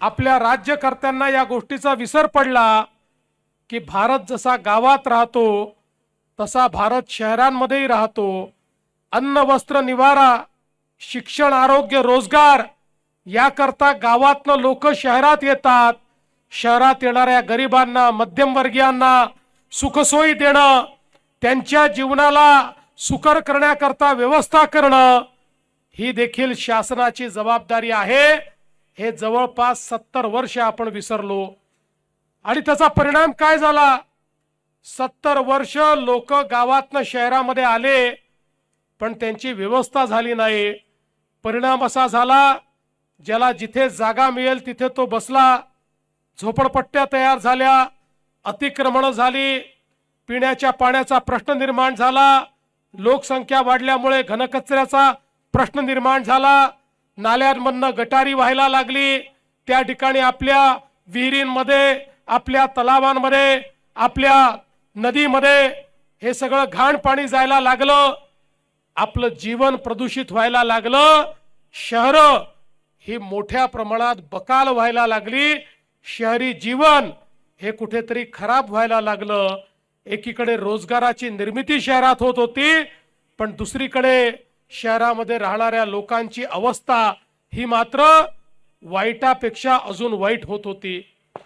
आपल्या राज्यकर्त्यांना या गोष्टीचा विसर पडला की भारत जसा गावात राहतो तसा भारत शहरांमध्येही राहतो। अन्न वस्त्र निवारा, शिक्षण, आरोग्य, रोजगार याकरता गावातनं लोक शहरात येतात। शहरात येणाऱ्या गरिबांना, मध्यमवर्गीयांना सुखसोयी देणं, त्यांच्या जीवनाला सुकर करण्याकरता व्यवस्था करणं ही देखील शासनाची जबाबदारी आहे। हे जवळपास 70 वर्ष आपण विसरलो आणि त्याचा परिणाम काय झाला? 70 वर्ष लोक गावातनं शहरामध्ये आले पण त्यांची व्यवस्था झाली नाही। परिणाम असा झाला, ज्याला जिथे जागा मिळेल तिथे तो बसला। झोपडपट्ट्या तयार झाल्या, अतिक्रमण झाली, पिण्याच्या पाण्याचा प्रश्न निर्माण झाला, लोकसंख्या वाढल्यामुळे घनकचऱ्याचा प्रश्न निर्माण झाला, नाल्यांमधनं गटारी व्हायला लागली, त्या ठिकाणी आपल्या विहिरींमध्ये, आपल्या तलावांमध्ये, आपल्या नदीमध्ये हे सगळं घाण पाणी जायला लागलं। आपलं जीवन प्रदूषित व्हायला लागलं। शहरं ही मोठ्या प्रमाणात बकाल व्हायला लागली। शहरी जीवन हे कुठेतरी खराब व्हायला लागलं। एकीकडे रोजगाराची निर्मिती शहरात होत होती पण दुसरीकडे शहरामध्ये राहणाऱ्या लोकांची अवस्था ही मात्र वाईटापेक्षा अजून वाईट होत होती।